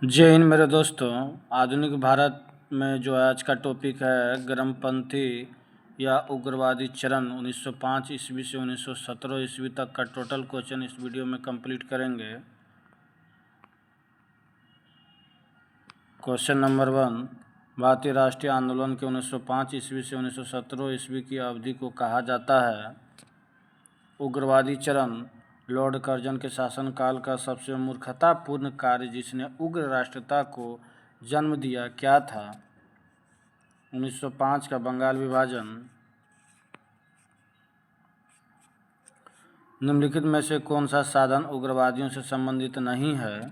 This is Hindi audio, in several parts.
जय हिंद मेरे दोस्तों। आधुनिक भारत में जो आज का टॉपिक है गर्मपंथी या उग्रवादी चरण 1905 ईस्वी से 1917 ईस्वी तक का टोटल क्वेश्चन इस वीडियो में कंप्लीट करेंगे। क्वेश्चन नंबर 1, भारतीय राष्ट्रीय आंदोलन के 1905 ईस्वी से 1917 ईस्वी की अवधि को कहा जाता है। उग्रवादी चरण लॉर्ड कर्जन के शासनकाल का सबसे मूर्खतापूर्ण कार्य जिसने उग्र राष्ट्रीयता को जन्म दिया क्या था? 1905 का बंगाल विभाजन। निम्नलिखित में से कौन सा साधन उग्रवादियों से संबंधित नहीं है?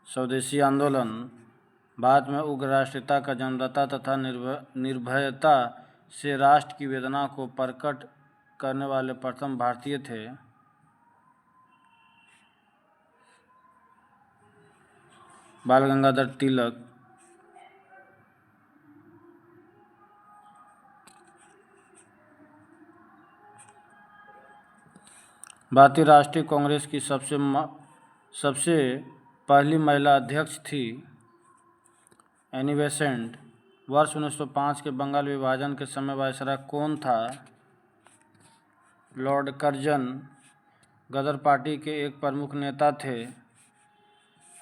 स्वदेशी आंदोलन भारत में उग्र राष्ट्रीयता का जन्मदाता तथा निर्भयता से राष्ट्र की वेदना को प्रकट करने वाले प्रथम भारतीय थे। बाल गंगाधर तिलक। भारतीय राष्ट्रीय कांग्रेस की सबसे पहली महिला अध्यक्ष थी एनी बेसेंट। वर्ष 1905 के बंगाल विभाजन के समय वायसराय कौन था? Lord Curzon. गदर पार्टी के एक प्रमुख नेता थे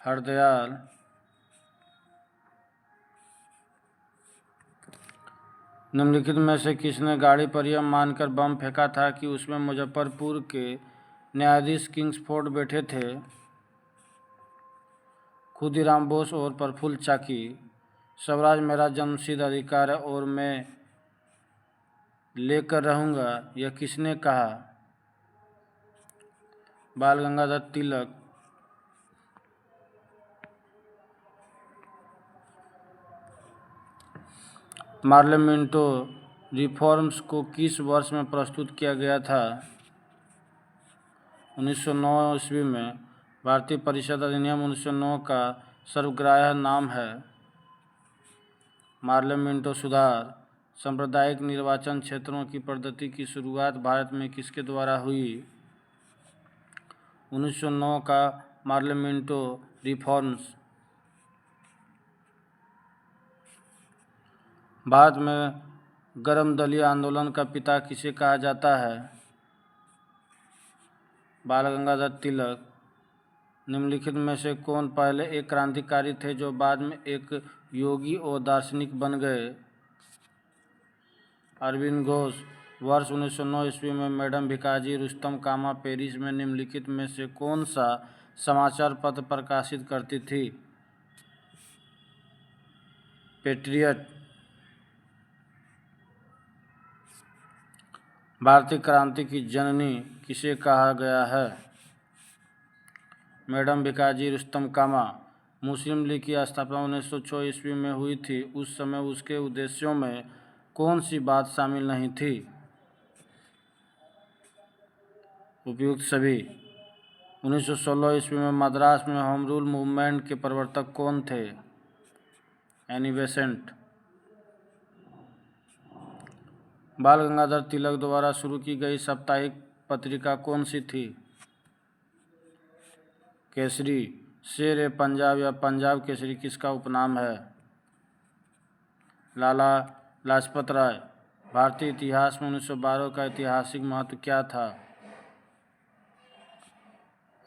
हरदयाल। निम्नलिखित में से किसने गाड़ी पर यह मानकर बम फेंका था कि उसमें मुजफ्फरपुर के न्यायाधीश किंग्सफोर्ड बैठे थे? खुदीराम बोस और प्रफुल्ल चाकी। स्वराज मेरा जन्मसिद्ध अधिकार है और मैं लेकर रहूँगा, यह किसने कहा? बाल गंगाधर तिलक। पार्लियामेंटो रिफॉर्म्स को किस वर्ष में प्रस्तुत किया गया था? 1909 ईस्वी में। भारतीय परिषद अधिनियम 1909 का सर्वग्राह्य नाम है पार्लियामेंटो सुधार। सांप्रदायिक निर्वाचन क्षेत्रों की पद्धति की शुरुआत भारत में किसके द्वारा हुई? 1909 का पार्लियामेंटो रिफॉर्म्स। भारत में गर्म दलीय आंदोलन का पिता किसे कहा जाता है? बाल गंगाधर तिलक। निम्नलिखित में से कौन पहले एक क्रांतिकारी थे जो बाद में एक योगी और दार्शनिक बन गए? अरविंद घोष। वर्ष 1909 ईस्वी में मैडम भिकाजी रुस्तम कामा पेरिस में निम्नलिखित में से कौन सा समाचार पत्र प्रकाशित करती थी? पेट्रियट। भारतीय क्रांति की जननी किसे कहा गया है? मैडम भिकाजी रुस्तम कामा। मुस्लिम लीग की स्थापना 1906 ईस्वी में हुई थी। उस समय उसके उद्देश्यों में कौन सी बात शामिल नहीं थी? उपयुक्त सभी। 1916 ईस्वी में मद्रास में होम रूल मूवमेंट के प्रवर्तक कौन थे? Annie Besant. बाल गंगाधर तिलक द्वारा शुरू की गई साप्ताहिक पत्रिका कौन सी थी? केसरी। शेर ए पंजाब या पंजाब केसरी किसका उपनाम है? लाला लाजपत राय। भारतीय इतिहास में 1912 का ऐतिहासिक महत्व क्या था?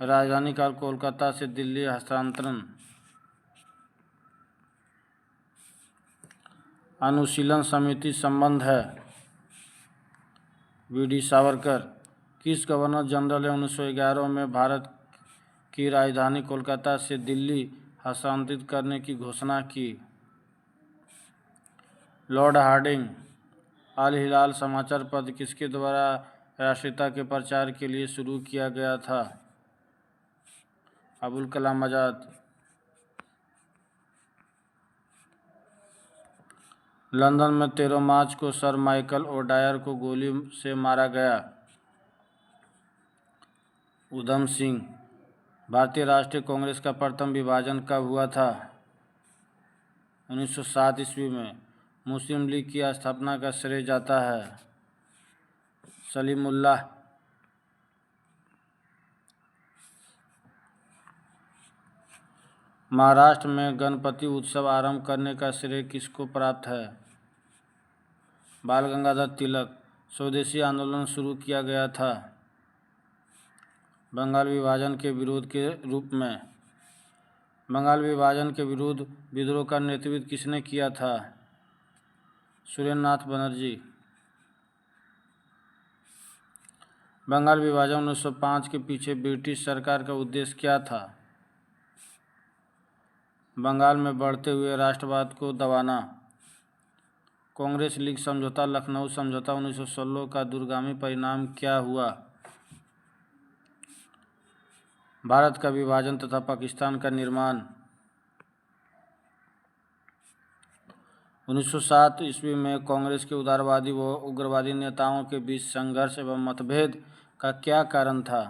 राजधानी काल कोलकाता से दिल्ली हस्तांतरण। अनुशीलन समिति संबंध है वी.डी. सावरकर। किस गवर्नर जनरल ने 1911 में भारत की राजधानी कोलकाता से दिल्ली हस्तांतरित करने की घोषणा की? Lord Hardinge. अल हिलाल समाचार पत्र किसके द्वारा राष्ट्रीयता के प्रचार के लिए शुरू किया गया था? अबुल कलाम आज़ाद। लंदन में 13 मार्च को सर माइकल ओडायर को गोली से मारा गया। उधम सिंह। भारतीय राष्ट्रीय कांग्रेस का प्रथम विभाजन कब हुआ था? 1907 ईस्वी में। मुस्लिम लीग की स्थापना का श्रेय जाता है सलीमुल्लाह। महाराष्ट्र में गणपति उत्सव आरंभ करने का श्रेय किसको प्राप्त है? बाल गंगाधर तिलक। स्वदेशी आंदोलन शुरू किया गया था बंगाल विभाजन के विरोध के रूप में। बंगाल विभाजन के विरुद्ध विद्रोह का नेतृत्व किसने किया था? सुरेंद्र नाथ बनर्जी। बंगाल विभाजन 1905 के पीछे ब्रिटिश सरकार का उद्देश्य क्या था? बंगाल में बढ़ते हुए राष्ट्रवाद को दबाना। कांग्रेस लीग समझौता लखनऊ समझौता 1916 का दूरगामी परिणाम क्या हुआ? भारत का विभाजन तथा पाकिस्तान का निर्माण। 1907 ईस्वी में कांग्रेस के उदारवादी व उग्रवादी नेताओं के बीच संघर्ष एवं मतभेद का क्या कारण था?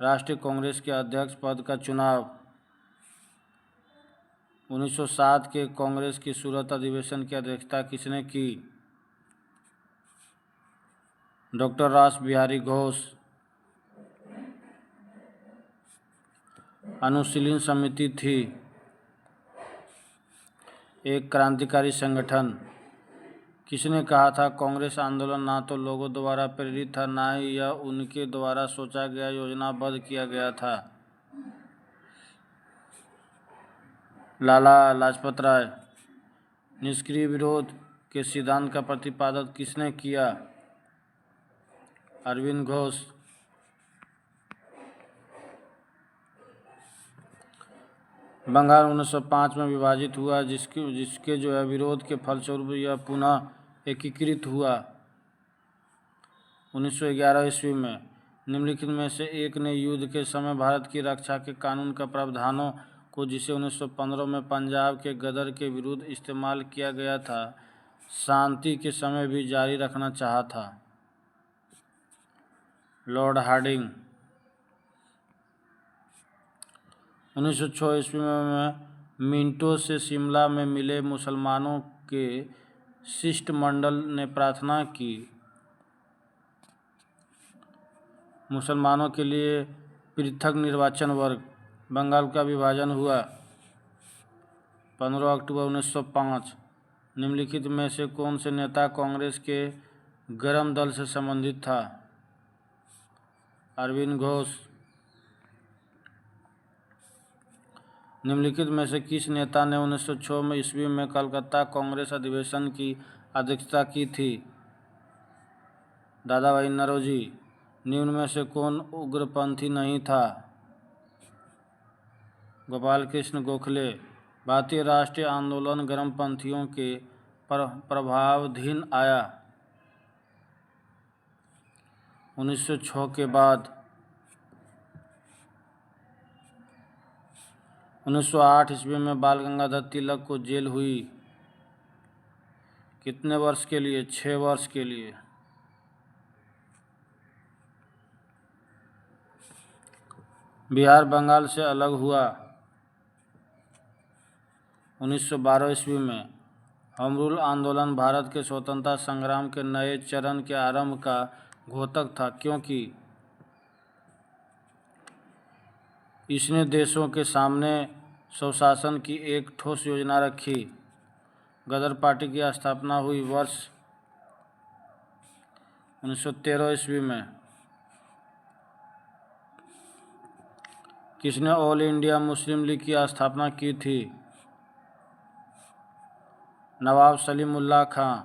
राष्ट्रीय कांग्रेस के अध्यक्ष पद का चुनाव। 1907 के कांग्रेस की सूरत अधिवेशन की अध्यक्षता किसने की? डॉक्टर रास बिहारी घोष। अनुशीलन समिति थी एक क्रांतिकारी संगठन। किसने कहा था कांग्रेस आंदोलन ना तो लोगों द्वारा प्रेरित था, ना ही यह उनके द्वारा सोचा गया योजनाबद्ध किया गया था? लाला लाजपत राय। निष्क्रिय विरोध के सिद्धांत का प्रतिपादन किसने किया? अरविंद घोष। बंगाल 1905 में विभाजित हुआ जिसके जो है विरोध के फलस्वरूप यह पुनः एकीकृत हुआ 1911 ईस्वी में। निम्नलिखित में से एक ने युद्ध के समय भारत की रक्षा के कानून का प्रावधानों को जिसे 1915 में पंजाब के गदर के विरुद्ध इस्तेमाल किया गया था, शांति के समय भी जारी रखना चाहा था? Lord Hardinge. 1906 ईस्वी में मिंटो से शिमला में मिले मुसलमानों के शिष्टमंडल ने प्रार्थना की। मुसलमानों के लिए पृथक निर्वाचन वर्ग। बंगाल का विभाजन हुआ 15 अक्टूबर 1905। निम्नलिखित में से कौन से नेता कांग्रेस के गरम दल से संबंधित था? अरविंद घोष। निम्नलिखित में से किस नेता ने 1906 ईस्वी में कलकत्ता कांग्रेस अधिवेशन की अध्यक्षता की थी? दादा भाई नौरोजी। निम्न में से कौन उग्रपंथी नहीं था? गोपाल कृष्ण गोखले। भारतीय राष्ट्रीय आंदोलन गर्मपंथियों के प्रभावाधीन आया 1906 के बाद। 1908 ईस्वी में बाल गंगाधर तिलक को जेल हुई। कितने वर्ष के लिए? 6 वर्ष के लिए। बिहार बंगाल से अलग हुआ 1912 ईस्वी में। होम रूल आंदोलन भारत के स्वतंत्रता संग्राम के नए चरण के आरंभ का घोतक था, क्योंकि इसने देशों के सामने स्वशासन की एक ठोस योजना रखी। गदर पार्टी की स्थापना हुई वर्ष 1913 ईस्वी में। किसने ऑल इंडिया मुस्लिम लीग की स्थापना की थी? नवाब सलीमुल्लाह खां।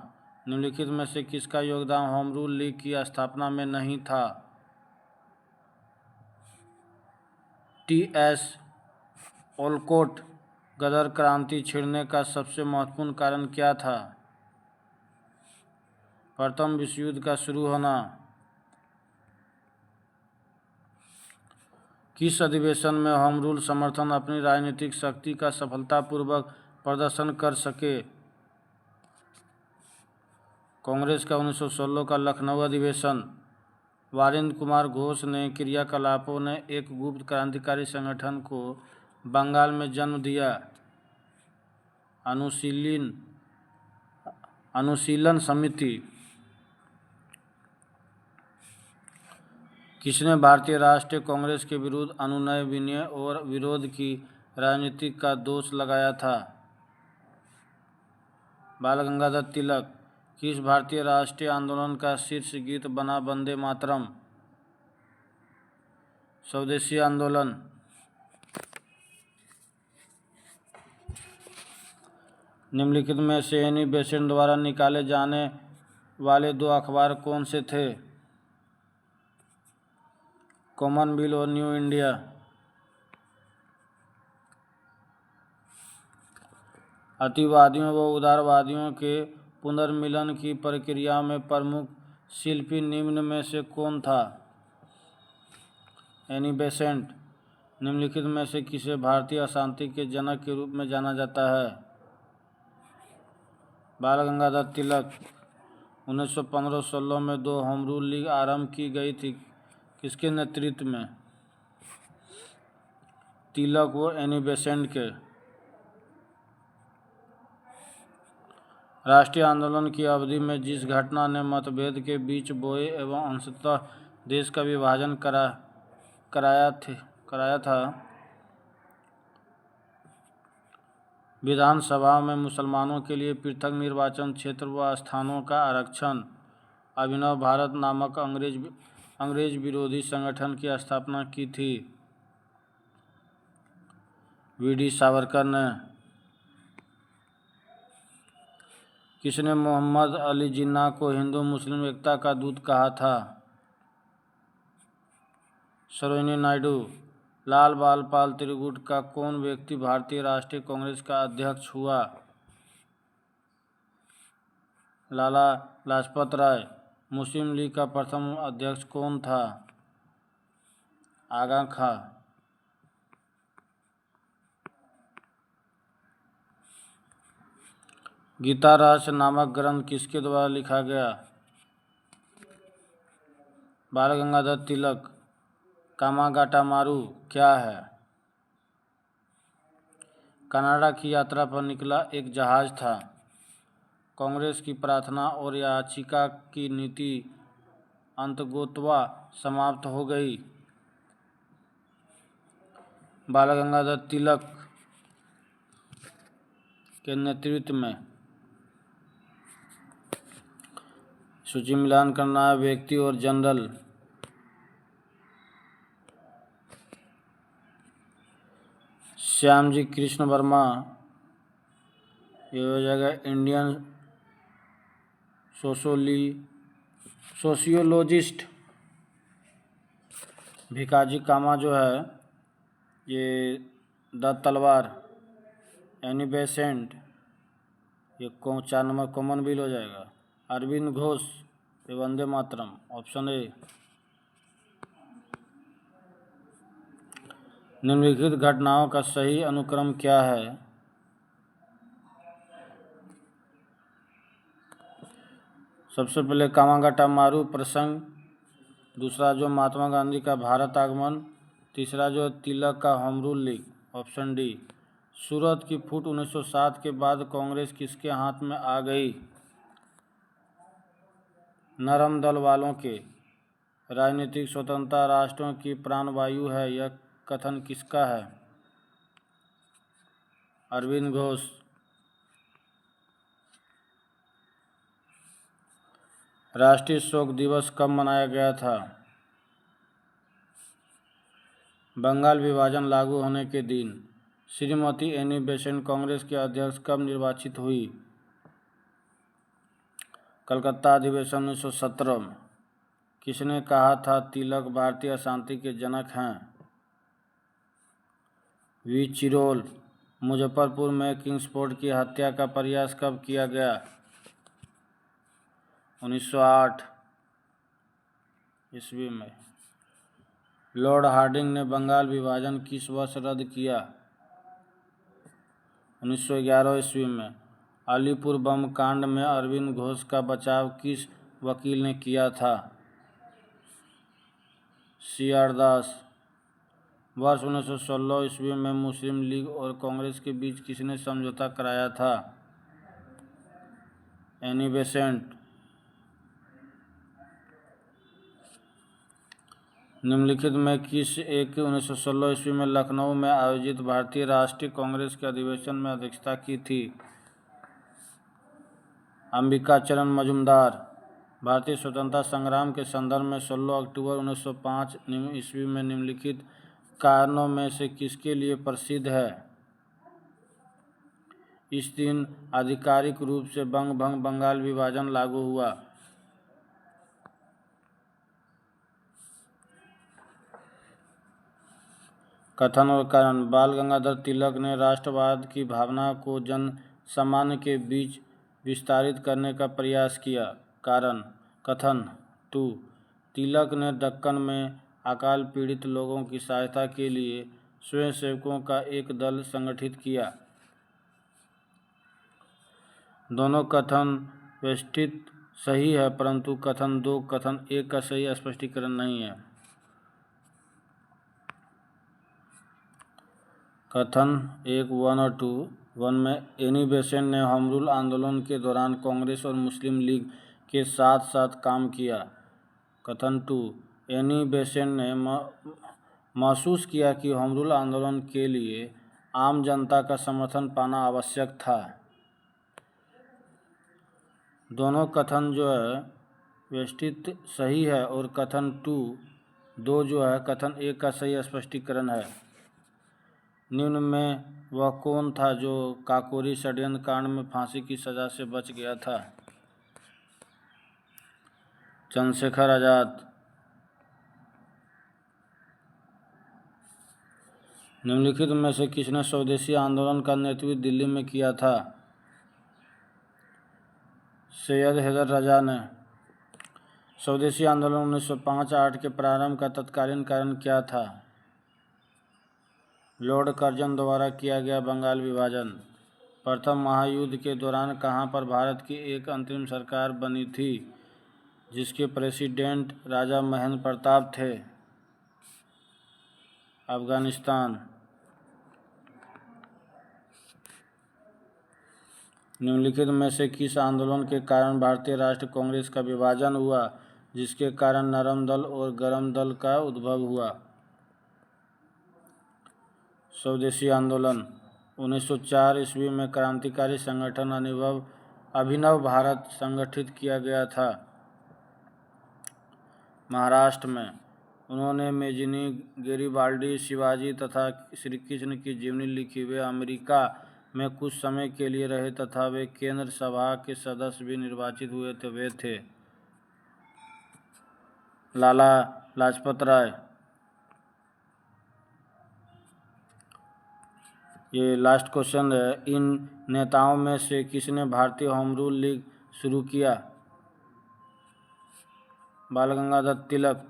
निम्नलिखित में से किसका योगदान होम रूल लीग की स्थापना में नहीं था? टी.एस. ओलकोट। गदर क्रांति छिड़ने का सबसे महत्वपूर्ण कारण क्या था? प्रथम विश्व युद्ध का शुरू होना। किस अधिवेशन में होम रूल समर्थन अपनी राजनीतिक शक्ति का सफलतापूर्वक प्रदर्शन कर सके? कांग्रेस का 1916 का लखनऊ अधिवेशन। वारिंद्र कुमार घोष ने क्रियाकलापों ने एक गुप्त क्रांतिकारी संगठन को बंगाल में जन्म दिया। अनुशीलन समिति। किसने भारतीय राष्ट्रीय कांग्रेस के विरुद्ध अनुनय विनय और विरोध की राजनीति का दोष लगाया था? बाल गंगाधर तिलक। किस भारतीय राष्ट्रीय आंदोलन का शीर्ष गीत बना वंदे मातरम? स्वदेशी आंदोलन। निम्नलिखित में से एनी बेसेंट द्वारा निकाले जाने वाले दो अखबार कौन से थे? कॉमनवेल्थ और न्यू इंडिया। अतिवादियों व उदारवादियों के पुनर्मिलन की प्रक्रिया में प्रमुख शिल्पी निम्न में से कौन था? Annie Besant. निम्नलिखित में से किसे भारतीय अशांति के जनक के रूप में जाना जाता है? बाल गंगाधर तिलक। 1915-16 में दो होम रूल लीग आरंभ की गई थी, किसके नेतृत्व में? तिलक व एनी बेसेंट के। राष्ट्रीय आंदोलन की अवधि में जिस घटना ने मतभेद के बीज बोए एवं अंततः देश का विभाजन कराया था, विधानसभा में मुसलमानों के लिए पृथक निर्वाचन क्षेत्र व स्थानों का आरक्षण, अभिनव भारत नामक अंग्रेज विरोधी संगठन की स्थापना की थी? वी.डी. सावरकर ने। किसने मोहम्मद अली जिन्ना को हिंदू मुस्लिम एकता का दूत कहा था? सरोजिनी नायडू। लाल बाल पाल त्रिगुट का कौन व्यक्ति भारतीय राष्ट्रीय कांग्रेस का अध्यक्ष हुआ? लाला लाजपत राय। मुस्लिम लीग का प्रथम अध्यक्ष कौन था? आगा खां। गीता रहस्य नामक ग्रंथ किसके द्वारा लिखा गया? बाल गंगाधर तिलक। कामागाटा मारू क्या है? कनाडा की यात्रा पर निकला एक जहाज था। कांग्रेस की प्रार्थना और याचिका की नीति अंततोगत्वा समाप्त हो गई। बाल गंगाधर तिलक के नेतृत्व में। सूची मिलान करना है व्यक्ति और जनरल। श्यामजी कृष्ण वर्मा, ये हो जाएगा इंडियन सोशियोलॉजिस्ट। भिकाजी कामा जो है ये द तलवार। एनी बेसेंट, ये 4 नंबर कॉमनवेल्थ हो जाएगा। अरविंद घोष, ये वंदे मातरम, ऑप्शन ए। निम्नलिखित घटनाओं का सही अनुक्रम क्या है? सबसे पहले कामागाटा मारू प्रसंग, दूसरा जो महात्मा गांधी का भारत आगमन, तीसरा जो तिलक का home rule league, option D. Surat की फूट 1907 के बाद कांग्रेस किसके हाथ में आ गई? नरम दल वालों के। राजनीतिक स्वतंत्रता राष्ट्रों की प्राणवायु है, यह कथन किसका है? अरविंद घोष। राष्ट्रीय शोक दिवस कब मनाया गया था? बंगाल विभाजन लागू होने के दिन। श्रीमती एनी बेसेंट कांग्रेस के अध्यक्ष कब निर्वाचित हुई? कलकत्ता अधिवेशन 1917 में। किसने कहा था तिलक भारतीय अशांति के जनक हैं? We Chirol. मुजफ्फरपुर में किंग्सफोर्ड की हत्या का प्रयास कब किया गया? 1908 ईस्वी में। लॉर्ड हार्डिंग ने बंगाल विभाजन किस वर्ष रद्द किया? 1911 ईस्वी में। अलीपुर बम कांड में अरविंद घोष का बचाव किस वकील ने किया था? सी.आर. दास। वर्ष 1916 ईस्वी में मुस्लिम लीग और कांग्रेस के बीच किसने समझौता कराया था? Annie Besant. निम्नलिखित में किस एक 1916 ईस्वी में लखनऊ में आयोजित भारतीय राष्ट्रीय कांग्रेस के अधिवेशन में अध्यक्षता की थी? अंबिका चरण मजूमदार। भारतीय स्वतंत्रता संग्राम के संदर्भ में 16 अक्टूबर 1905 ईस्वी में निम्नलिखित कारणों में से किसके लिए प्रसिद्ध है? इस दिन आधिकारिक रूप से बंगाल विभाजन लागू हुआ। कथन और कारण। बाल गंगाधर तिलक ने राष्ट्रवाद की भावना को जन सामान्य के बीच विस्तारित करने का प्रयास किया। कारण। कथन 2 तिलक ने दक्कन में अकाल पीड़ित लोगों की सहायता के लिए स्वयंसेवकों का एक दल संगठित किया। दोनों कथन व्यवस्थित सही है, परंतु कथन 2 कथन 1 का सही स्पष्टीकरण नहीं है। कथन 1 1 और 2 1 में एनी बेसेंट ने होम रूल आंदोलन के दौरान कांग्रेस और मुस्लिम लीग के साथ साथ काम किया। कथन 2 एनी बेसेंट ने महसूस किया कि होम रूल आंदोलन के लिए आम जनता का समर्थन पाना आवश्यक था। दोनों कथन जो है व्यवस्थित सही है और कथन 2 जो है कथन 1 का सही स्पष्टीकरण है। निम्न में वह कौन था जो काकोरी षड्यंत्र कांड में फांसी की सजा से बच गया था? चंद्रशेखर आजाद। निम्नलिखित में से किसने स्वदेशी आंदोलन का नेतृत्व दिल्ली में किया था? सैयद हैदर राजा ने। स्वदेशी आंदोलन 1905-8 के प्रारंभ का तत्कालीन कारण क्या था? लॉर्ड कर्जन द्वारा किया गया बंगाल विभाजन। प्रथम महायुद्ध के दौरान कहाँ पर भारत की एक अंतरिम सरकार बनी थी जिसके प्रेसिडेंट राजा महेंद्र प्रताप थे? अफगानिस्तान। निम्नलिखित में से किस आंदोलन के कारण भारतीय राष्ट्रीय कांग्रेस का विभाजन हुआ जिसके कारण नरम दल और गरम दल का उद्भव हुआ? स्वदेशी आंदोलन। 1904 ईस्वी में क्रांतिकारी संगठन अभिनव भारत संगठित किया गया था। महाराष्ट्र में उन्होंने मेजिनी, गेरिबाल्डी, शिवाजी तथा श्री कृष्ण की जीवनी लिखी। वे अमेरिका में कुछ समय के लिए रहे तथा वे केंद्र सभा के सदस्य भी निर्वाचित हुए थे। वे थे लाला लाजपत राय। ये लास्ट क्वेश्चन है। इन नेताओं में से किसने भारतीय होम रूल लीग शुरू किया? बाल गंगाधर तिलक।